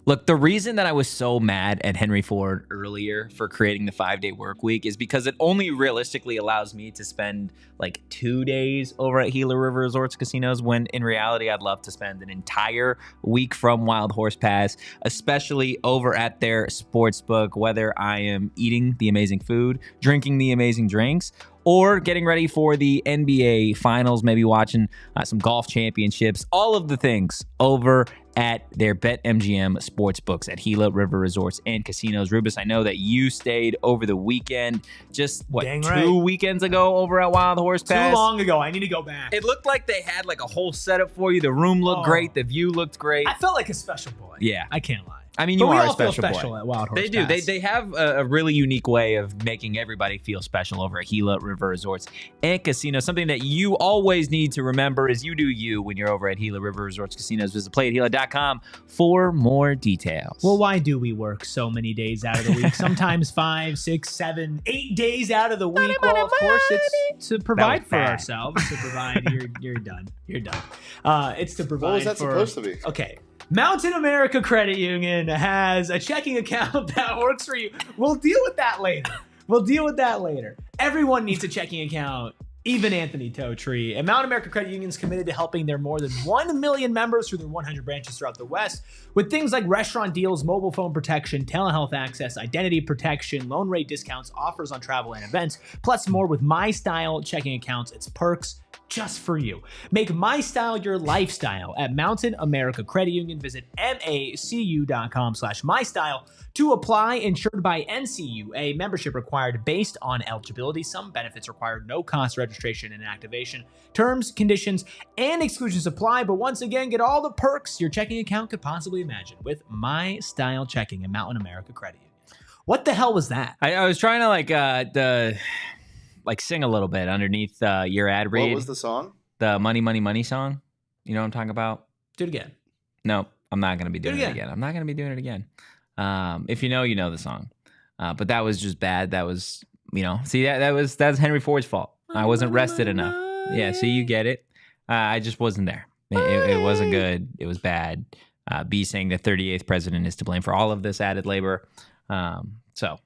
Look, the reason that I was so mad at Henry Ford earlier for creating the 5-day work week is because it only realistically allows me to spend like 2 days over at Gila River Resorts Casinos, when in reality, I'd love to spend an entire week from Wild Horse Pass, especially over at their sportsbook, whether I am eating the amazing food, drinking the amazing drinks, or getting ready for the NBA Finals, maybe watching some golf championships, all of the things over at their BetMGM sportsbooks at Gila River Resorts and Casinos. Rubus, I know that you stayed over the weekend, just two weekends ago over at Wild Horse Pass. Too long ago. I need to go back. It looked like they had like a whole setup for you. The room looked great. The view looked great. I felt like a special boy. Yeah. I can't lie. I mean, you are a special feel special boy. At Wild Horse They do. Pass. They have a really unique way of making everybody feel special over at Gila River Resorts and Casinos. Something that you always need to remember is you do you when you're over at Gila River Resorts Casinos. Visit playathegila.com for more details. Well, why do we work so many days out of the week? Sometimes 5, 6, 7, 8 days out of the week. Well, of course, it's to provide for ourselves. To provide. You're done. You're done. It's to provide. What was that supposed to be? Okay. Mountain America Credit Union has a checking account that works for you. We'll deal with that later. Everyone needs a checking account, even Anthony Totri. And Mountain America Credit Union is committed to helping their more than 1 million members through their 100 branches throughout the West with things like restaurant deals, mobile phone protection, telehealth access, identity protection, loan rate discounts, offers on travel and events, plus more with My Style checking accounts. It's perks just for you. Make My Style your lifestyle at Mountain America Credit Union. Visit macu.com/mystyle to apply. Insured by NCUA. Membership required based on eligibility. Some benefits require no cost registration and activation. Terms, conditions, and exclusions apply. But once again, get all the perks your checking account could possibly imagine with My Style Checking at Mountain America Credit Union. What the hell was that? I was trying to sing a little bit underneath your ad read. What was the song? The Money, Money, Money song. You know what I'm talking about? Do it again. No, I'm not going to be doing it again. I'm not going to be doing it again. If you know the song. But that was just bad. That was, that's Henry Ford's fault. I wasn't rested enough. Yeah, so you get it. I just wasn't there. It wasn't good. It was bad. B saying the 38th president is to blame for all of this added labor. So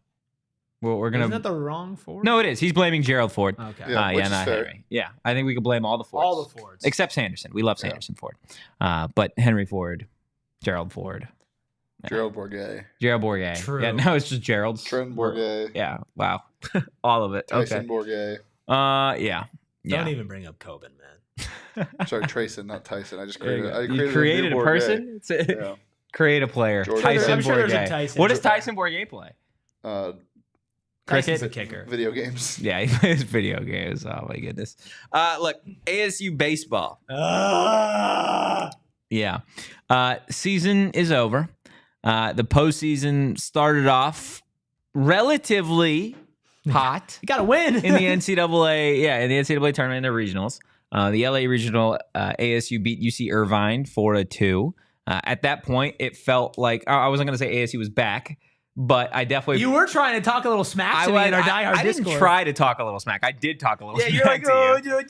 we're gonna. Isn't that the wrong Ford? No, it is. He's blaming Gerald Ford. Okay. Yeah, which is not fair. Henry. Yeah, I think we could blame all the Fords. All the Fords. Except Sanderson. We love Sanderson Ford. But Henry Ford, Gerald Ford. Gerald Bourget. Gerald Bourget. True. Yeah, no, it's just Gerald's. Trent Bourget. Yeah, wow. All of it. Tyson Bourget. Yeah. Don't even bring up Coben, man. Sorry, Trayson, not Tyson. I just There created. you go. You created a person? Yeah. Create a player. Jordan. Tyson I'm sure there's a Bourget. Tyson. What does Tyson Bourget play? Tyson's Cricket? a kicker. Video games. Yeah, he plays video games. Oh, my goodness. Look, ASU Baseball. Yeah. Season is over. The postseason started off relatively hot You got to win. in the NCAA. Yeah, in the NCAA tournament and the regionals. The LA Regional ASU beat UC Irvine 4-2. At that point, it felt like I wasn't going to say ASU was back, but I definitely. You were trying to talk a little smack to me in our diehard Discord. I didn't try to talk a little smack. I did talk a little smack. Yeah, you're like, to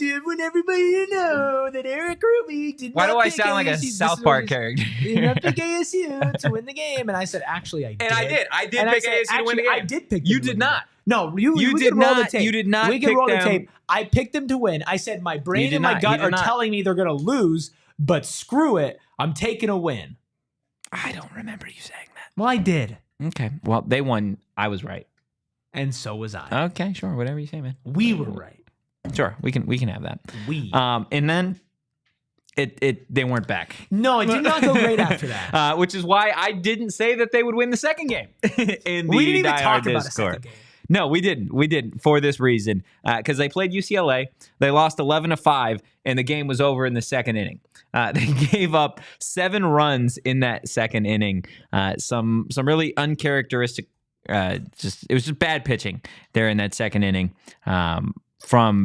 you. I want everybody to know that Erik Ruby did Why not do I pick sound like a ASU. South Park character? Did not pick ASU to win the game. And I said, actually, I did. And I did. I did pick ASU to win the game. I did pick them. You did not. No, you did can roll not. the tape. You did not. We can pick roll them. the tape. I picked them to win. I said my brain and my gut are telling me they're going to lose, but screw it. I'm taking a win. I don't remember you saying that. Well, I did. Okay. Well, they won. I was right. And so was I. Okay, sure. Whatever you say, man. We were right. Sure. We can have that. And then they weren't back. No, it did not go great after that. Which is why I didn't say that they would win the second game. We didn't even talk about a second game. No, we didn't. We didn't for this reason. Because they played UCLA. They lost 11-5, and the game was over in the second inning. They gave up 7 runs in that second inning. Some really uncharacteristic. It was just bad pitching there in that second inning from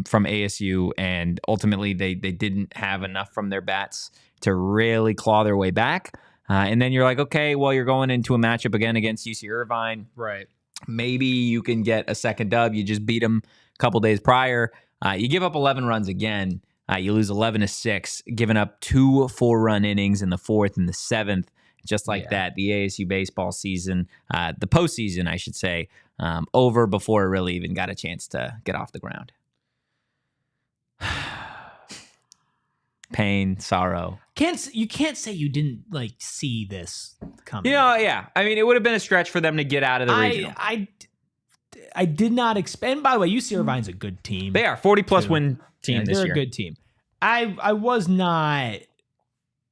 ASU, and ultimately they didn't have enough from their bats to really claw their way back. And then you're like, okay, well, you're going into a matchup again against UC Irvine. Right. Maybe you can get a second dub. You just beat them a couple days prior. You give up 11 runs again. You lose 11-6, giving up 2 4-run innings in the 4th and the 7th. Just like that, the ASU baseball season, the postseason, I should say, over before it really even got a chance to get off the ground. Pain, sorrow. You can't say you didn't see this coming. Yeah. I mean, it would have been a stretch for them to get out of the regional. I did not expect. And by the way, UC Irvine's a good team. They are 40+ win team this year. They're a good team. I was not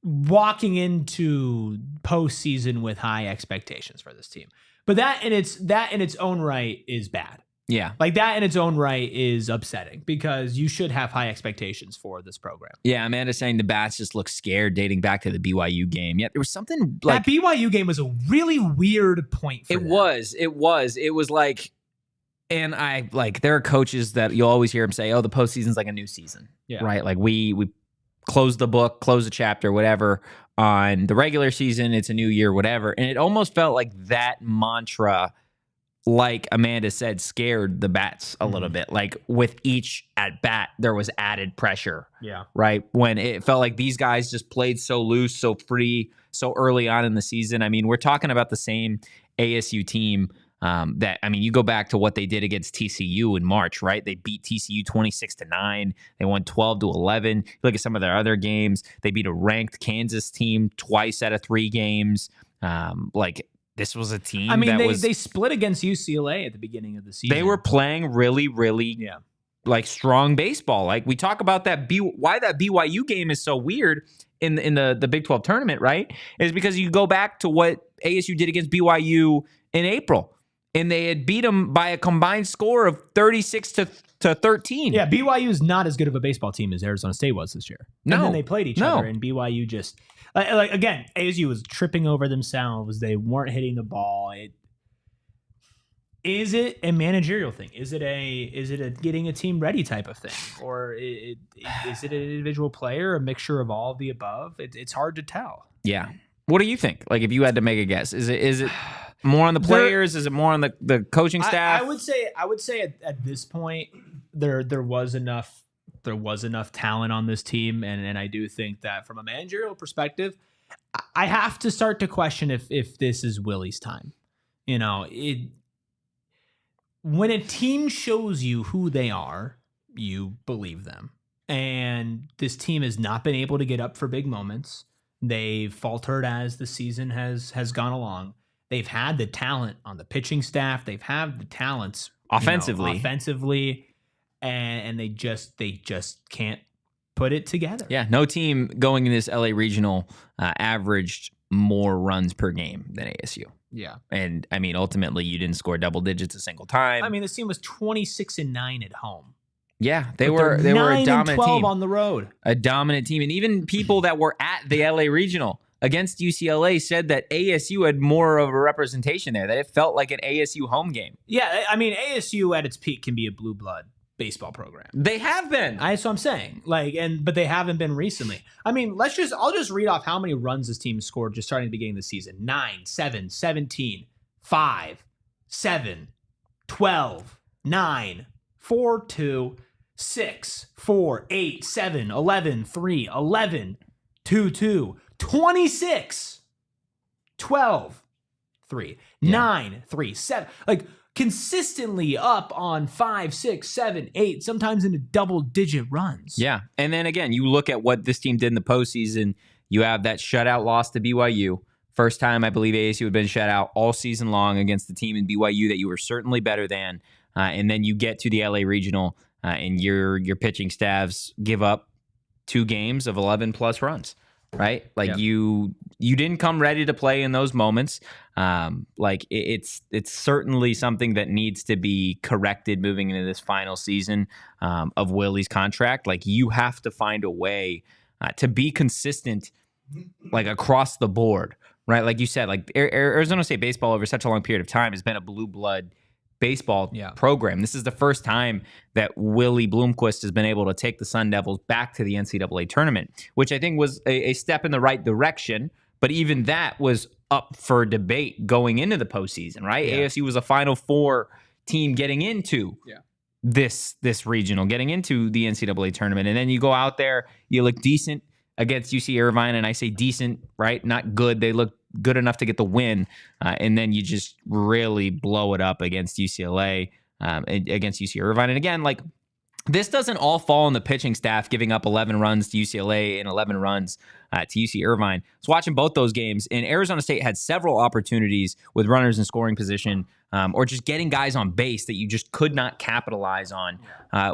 walking into postseason with high expectations for this team, but that in its own right is bad. Yeah, that in its own right is upsetting because you should have high expectations for this program. Yeah, Amanda's saying the bats just look scared dating back to the BYU game. Yeah, there was something like that BYU game was a really weird point for them. It was like, and there are coaches that you'll always hear them say, "Oh, the postseason's like a new season." Yeah, right. Like we close the book, close the chapter, whatever. On the regular season, it's a new year, whatever. And it almost felt like that mantra, like Amanda said, scared the bats a little bit. Like with each at bat, there was added pressure. Yeah. Right. When it felt like these guys just played so loose, so free, so early on in the season. I mean, we're talking about the same ASU team. You go back to what they did against TCU in March, right? They beat TCU 26-9. They won 12-11. Look at some of their other games. They beat a ranked Kansas team twice out of 3 games. This was a team. They split against UCLA at the beginning of the season. They were playing really, really strong baseball. Like we talk about why that BYU game is so weird in the Big 12 tournament, right? Is because you go back to what ASU did against BYU in April. And they had beat them by a combined score of 36-13. Yeah, BYU is not as good of a baseball team as Arizona State was this year. No. And then they played each other, and BYU just again, ASU was tripping over themselves. They weren't hitting the ball. Is it a managerial thing? Is it a getting a team ready type of thing, or is it an individual player, a mixture of all of the above? It's hard to tell. Yeah. What do you think? Like, if you had to make a guess, is it more on the players? Is it more on the coaching staff? I would say at this point there was enough talent on this team, and I do think that from a managerial perspective, I have to start to question if this is Willie's time. When a team shows you who they are, you believe them, and this team has not been able to get up for big moments. They've faltered as the season has gone along. They've had the talent on the pitching staff. They've had the talents offensively, and they just can't put it together. Yeah, no team going in this LA regional averaged more runs per game than ASU. Yeah, and I mean, ultimately, you didn't score double digits a single time. I mean, this team was 26-9 at home. Yeah, they were a dominant team on the road. A dominant team, and even people that were at the LA regional against UCLA said that ASU had more of a representation there, that it felt like an ASU home game. Yeah, I mean, ASU at its peak can be a blue blood baseball program. They have been. That's what I'm saying. But they haven't been recently. I mean, I'll just read off how many runs this team scored just starting at the beginning of the season. 9, 7, 17, 5, 7, 12, 9, 4, 2, 6, 4, 8, 7, 11, 3, 11, 2, 2, 26, 12, 3, 9, 3, 7. Like, consistently up on 5, 6, 7, 8, sometimes into double-digit runs. Yeah. And then again, you look at what this team did in the postseason. You have that shutout loss to BYU. First time I believe ASU had been shut out all season long against the team in BYU that you were certainly better than. And then you get to the LA Regional and your pitching staffs give up 2 games of 11-plus runs. Right? Like you didn't come ready to play in those moments. It's certainly something that needs to be corrected moving into this final season of Willie's contract. Like, you have to find a way to be consistent, like, across the board, right? Like you said, like Arizona State baseball over such a long period of time has been a blue blood baseball program. This is the first time that Willie Bloomquist has been able to take the Sun Devils back to the NCAA tournament, which I think was a step in the right direction. But even that was up for debate going into the postseason, right? Yeah. ASU was a Final Four team getting into this regional, getting into the NCAA tournament. And then you go out there, you look decent against UC Irvine, and I say decent, right? Not good. They look good enough to get the win, and then you just really blow it up against UCLA, against UC Irvine. And again, like, this doesn't all fall on the pitching staff giving up 11 runs to UCLA and 11 runs to UC Irvine. So watching both those games, and Arizona State had several opportunities with runners in scoring position, or just getting guys on base that you just could not capitalize on,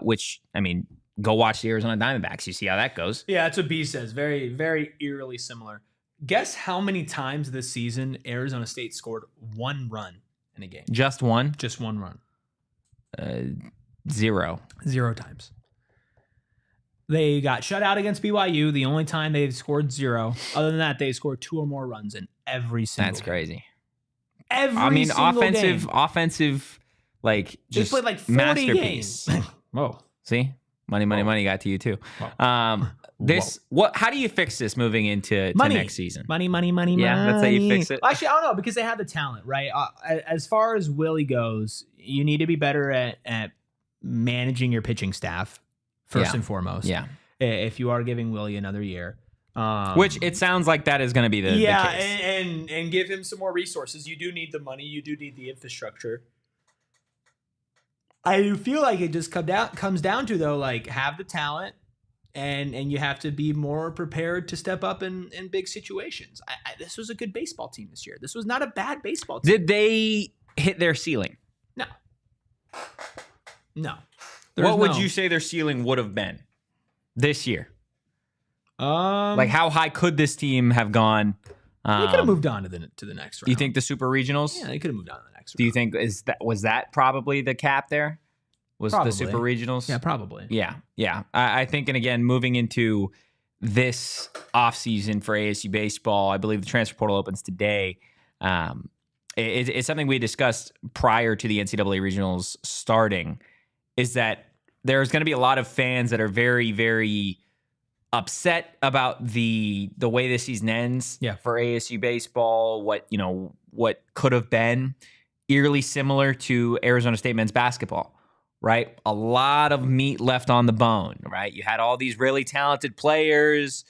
which, I mean, go watch the Arizona Diamondbacks. You see how that goes. Yeah, that's what B says. Very, very eerily similar. Guess how many times this season Arizona State scored 1 run in a game? Just one? Just 1 run. 0. 0 times. They got shut out against BYU. The only time they've scored 0. Other than that, they scored 2 or more runs in every single That's game. crazy. Offensive, like, just they played like 40 masterpiece. games. Whoa. See? Money got to you too. How do you fix this moving into next season? Money. Yeah, that's how you fix it. Well, actually, I don't know, because they have the talent, right? As far as Willie goes, you need to be better at managing your pitching staff first and foremost. Yeah. If you are giving Willie another year. Which it sounds like that is going to be the case. And give him some more resources. You do need the money. You do need the infrastructure. I feel like it just comes down to, though, like, have the talent, and you have to be more prepared to step up in big situations. This was a good baseball team this year. This was not a bad baseball team. Did they hit their ceiling? No. What would you say their ceiling would have been this year? Like, how high could this team have gone? They could have moved on to the next round. Do you think the Super Regionals? Yeah, they could have moved on to the next round. Do you think was that probably the cap there? Was probably. The Super Regionals? Yeah, probably. Yeah. I think, and again, moving into this offseason for ASU Baseball, I believe the transfer portal opens today. It's something we discussed prior to the NCAA Regionals starting, is that there's going to be a lot of fans that are very, very upset about the way this season ends for ASU Baseball, what could have been, eerily similar to Arizona State men's basketball. Right? A lot of meat left on the bone, right? You had all these really talented players.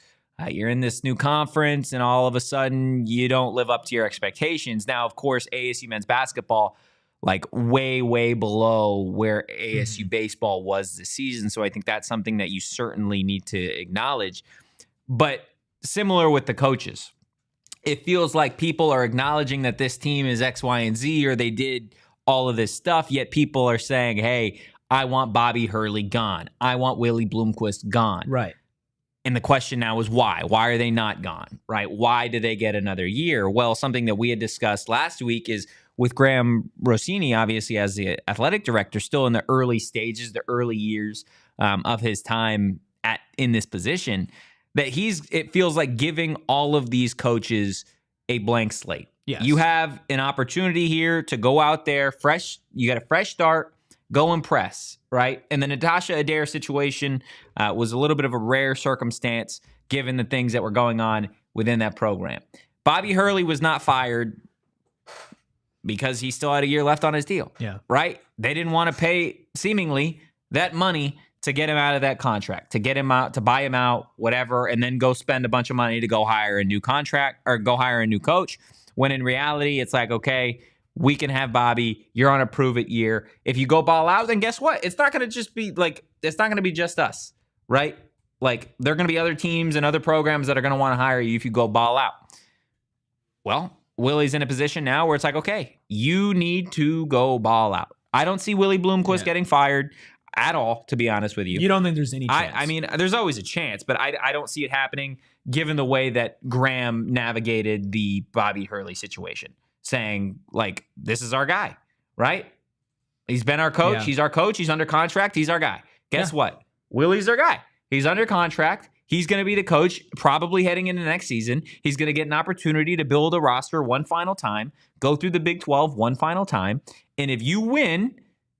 You're in this new conference, and all of a sudden you don't live up to your expectations. Now, of course, ASU men's basketball, like, way, way below where ASU baseball was this season. So I think that's something that you certainly need to acknowledge. But similar with the coaches, it feels like people are acknowledging that this team is X, Y, and Z, or they did all of this stuff, yet people are saying, hey, I want Bobby Hurley gone. I want Willie Bloomquist gone. Right. And the question now is why? Why are they not gone? Right? Why did they get another year? Well, something that we had discussed last week is with Graham Rossini, obviously as the athletic director, still in the early stages, the early years of his time in this position, that it feels like giving all of these coaches a blank slate. Yes. You have an opportunity here to go out there fresh. You got a fresh start. Go impress, right? And the Natasha Adair situation was a little bit of a rare circumstance given the things that were going on within that program. Bobby Hurley was not fired because he still had a year left on his deal. Yeah. Right? They didn't want to pay, seemingly, that money to get him out of that contract, to get him out, to buy him out, whatever, and then go spend a bunch of money to go hire a new contract or go hire a new coach. When in reality, it's like, okay, we can have Bobby. You're on a prove-it year. If you go ball out, then guess what? It's not going to just be like, it's not going to be just us, right? Like, there are going to be other teams and other programs that are going to want to hire you if you go ball out. Well, Willie's in a position now where it's like, okay, you need to go ball out. I don't see Willie Bloomquist getting fired at all, to be honest with you. You don't think there's any chance? I mean, there's always a chance, but I don't see it happening given the way that Graham navigated the Bobby Hurley situation, saying, like, this is our guy, right? He's been our coach. Yeah. He's our coach. He's under contract. He's our guy. Guess what? Willie's our guy. He's under contract. He's going to be the coach probably heading into next season. He's going to get an opportunity to build a roster one final time, go through the Big 12 one final time. And if you win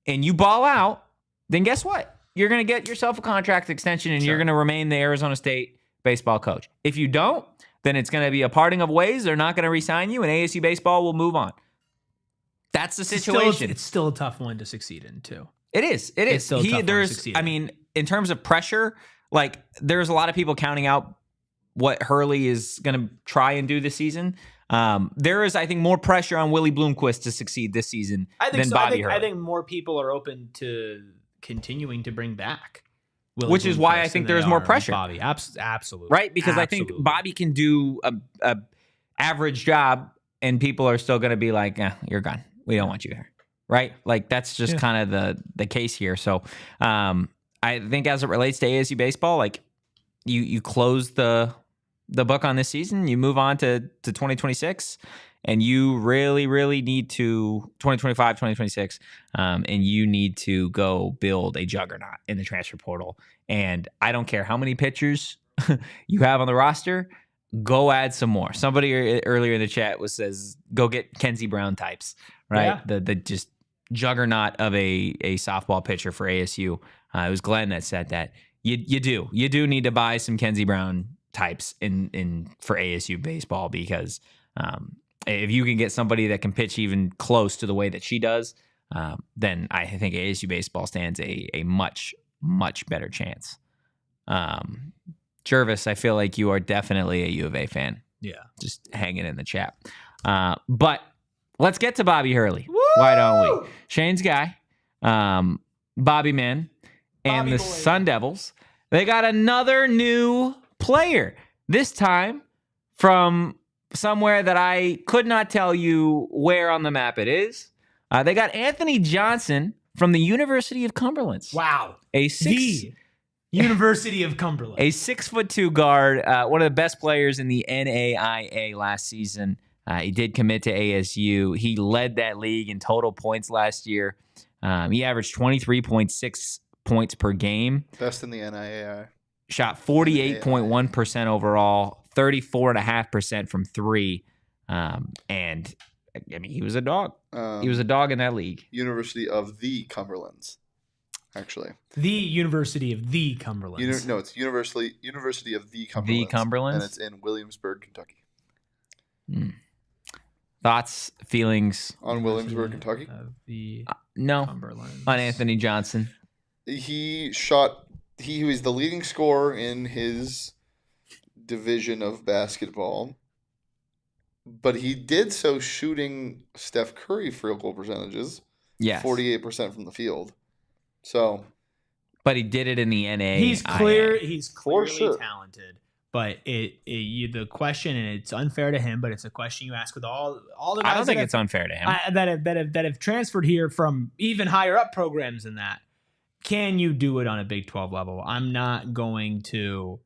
and you ball out, then guess what? You're going to get yourself a contract extension and you're going to remain the Arizona State baseball coach. If you don't, then it's going to be a parting of ways. They're not going to re-sign you and ASU baseball will move on. That's the situation. It's still a tough one to succeed in too. It is. It is. It's still a tough one to succeed in. I mean, in terms of pressure, like, there's a lot of people counting out what Hurley is going to try and do this season. There is, I think, more pressure on Willie Bloomquist to succeed this season than Bobby Hurley. I think more people are open to continuing to bring back Willie Which is why I think there's more pressure. Bobby, absolutely. Right? Because I think Bobby can do a average job and people are still going to be like, you're gone. We don't want you here. Right? Like, that's just kind of the case here. So, I think as it relates to ASU baseball, like, you close the book on this season, you move on to 2026, and you really, really need to 2025, 2026, and you need to go build a juggernaut in the transfer portal. And I don't care how many pitchers you have on the roster, go add some more. Somebody earlier in the chat says, go get Kenzie Brown types, right? Yeah. The just juggernaut of a softball pitcher for ASU. It was Glenn that said that. You do need to buy some Kenzie Brown types in for ASU baseball, because if you can get somebody that can pitch even close to the way that she does, then I think ASU baseball stands a much, much better chance. Jervis, I feel like you are definitely a U of A fan. Yeah. Just hanging in the chat. But let's get to Bobby Hurley. Woo! Why don't we? Shane's guy, Bobby Man, and the Sun Devils. They got another new player, this time from somewhere that I could not tell you where on the map it is. They got Anthony Johnson from the University of Cumberland. Wow. University of Cumberland. A 6'2" guard, one of the best players in the NAIA last season. He did commit to ASU. He led that league in total points last year. He averaged 23.6 points per game. Best in the NAIA. Shot 48.1% overall, 34.5% from three. And I mean, he was a dog. He was a dog in that league. University of the Cumberlands, actually. The University of the Cumberlands. No, it's University of the Cumberlands. The Cumberlands? And it's in Williamsburg, Kentucky. Thoughts, feelings? On Williamsburg, Kentucky? No. On Anthony Johnson. He was the leading scorer in his division of basketball, but he did so shooting Steph Curry field goal percentages. Yes. 48% from the field. So, but he did it in the NA. He's clearly talented. But the question, and it's unfair to him, but it's a question you ask with all the guys. I don't think it's unfair to him. That have transferred here from even higher up programs than that. Can you do it on a Big 12 level? I'm not going to.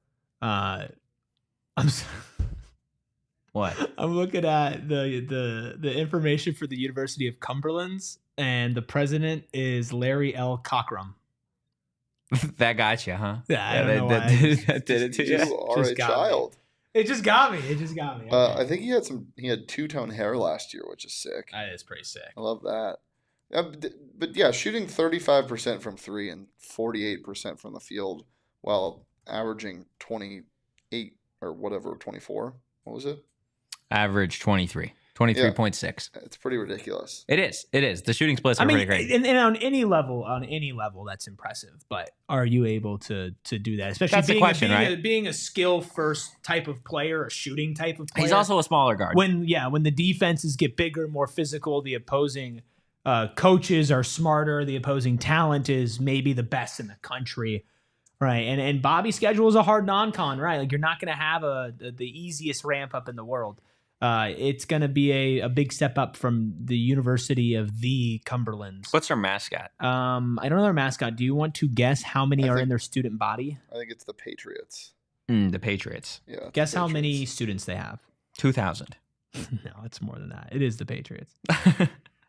What? I'm looking at the information for the University of Cumberlands, and the president is Larry L. Cockrum. That got you, huh? Yeah, I don't know why. That did it to you. You are a child. It just got me. Okay. I think he had two-tone hair last year, which is sick. That is pretty sick. I love that. But yeah, shooting 35% from three and 48% from the field while averaging 28 or whatever, 24. What was it? Average 23. 23.6. It's pretty ridiculous. It is. The shooting splits are pretty great. And on any level, that's impressive. But are you able to do that? Especially that's the question, right? Being a skill first type of player, a shooting type of player. He's also a smaller guard. When the defenses get bigger, more physical, the opposing coaches are smarter. The opposing talent is maybe the best in the country. Right. And Bobby's schedule is a hard non-con, right? Like, you're not going to have the easiest ramp up in the world. It's going to be a big step up from the University of the Cumberlands. What's their mascot? I don't know their mascot. Do you want to guess how many are in their student body? I think it's the Patriots. The Patriots. Yeah. Guess how many students they have? 2,000. No, it's more than that. It is the Patriots.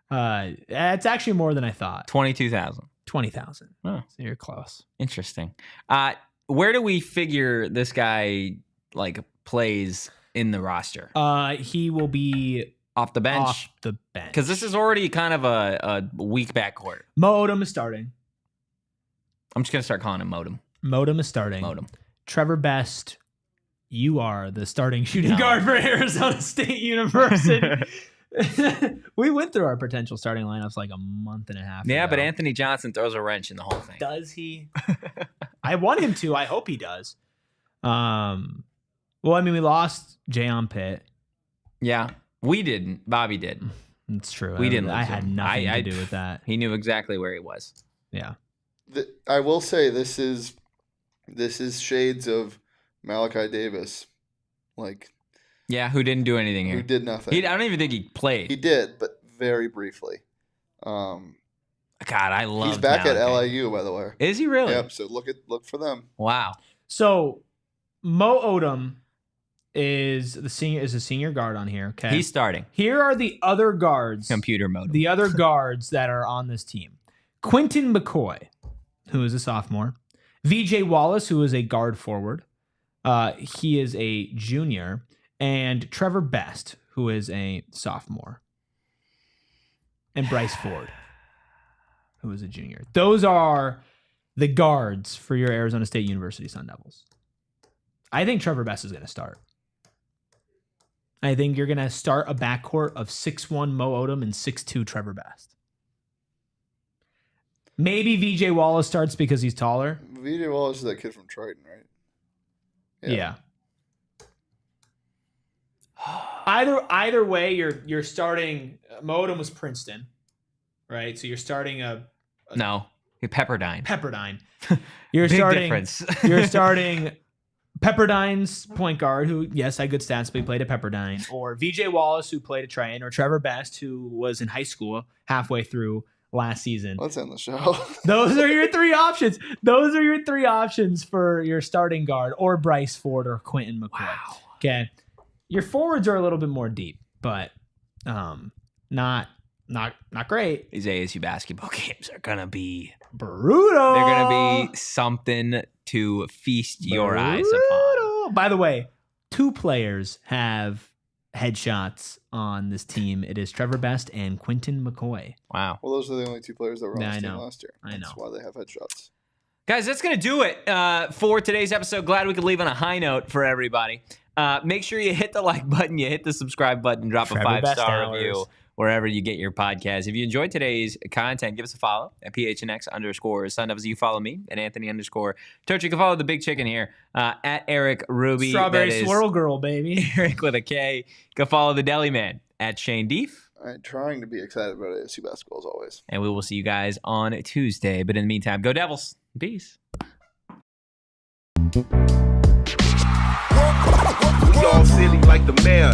It's actually more than I thought. 22,000. 20,000. Oh. So you're close. Interesting. Where do we figure this guy plays in the roster? He will be off the bench. Off the bench. Because this is already kind of a weak backcourt. Modem is starting. I'm just gonna start calling him Modem. Modem is starting. Modem. Trevor Best, you are the starting shooting guard for Arizona State University. We went through our potential starting lineups like a month and a half ago. But Anthony Johnson throws a wrench in the whole thing. Does he? I want him to. I hope he does. Well, I mean, we lost Jayon Pitt. Yeah, we didn't. Bobby did. It's true. We didn't. I had nothing to do with that. He knew exactly where he was. Yeah. I will say this is shades of Malachi Davis. Who didn't do anything here. Who did nothing. I don't even think he played. He did, but very briefly. God, I love. He's back Malachi. at LIU, by the way. Is he really? Yep. So look for them. Wow. So Mo Odom is a senior guard on here. Okay, he's starting. Here are the other guards. Computer mode. The other guards that are on this team: Quentin McCoy, who is a sophomore; VJ Wallace, who is a guard forward. He is a junior. And Trevor Best, who is a sophomore. And Bryce Ford, who is a junior. Those are the guards for your Arizona State University Sun Devils. I think Trevor Best is going to start. I think you're going to start a backcourt of 6'1" Mo Odom and 6'2" Trevor Best. Maybe VJ Wallace starts because he's taller. VJ Wallace is that kid from Triton, right? Yeah. Either way, you're starting. Mo Odom was Princeton, right? So you're starting no, Pepperdine. Pepperdine. You're Big starting. Difference. You're starting Pepperdine's point guard, who had good stats, but he played at Pepperdine, or VJ Wallace, who played at Triton, or Trevor Best, who was in high school halfway through last season. Let's end the show. Those are your three options. Those are your three options for your starting guard, or Bryce Ford or Quentin McCoy. Wow. Okay. Your forwards are a little bit more deep, but not great. These ASU basketball games are gonna be brutal. They're gonna be something to feast your eyes upon. By the way, 2 players have headshots on this team. It is Trevor Best and Quentin McCoy. Wow. Well, those are the only 2 players that were on this team last year. I know. That's why they have headshots. Guys, that's going to do it for today's episode. Glad we could leave on a high note for everybody. Make sure you hit the like button, you hit the subscribe button, drop a 5-star review wherever you get your podcast. If you enjoyed today's content, give us a follow at PHNX _ Sun Devils. You follow me at Anthony _ Totri. You can follow the big chicken here at Erik Ruby. Strawberry Swirl Girl, baby. Erik with a K. You can follow the Deli Man at Shane Dief. I'm trying to be excited about ASU basketball as always. And we will see you guys on Tuesday. But in the meantime, go Devils. Peace. We all silly like the mayor.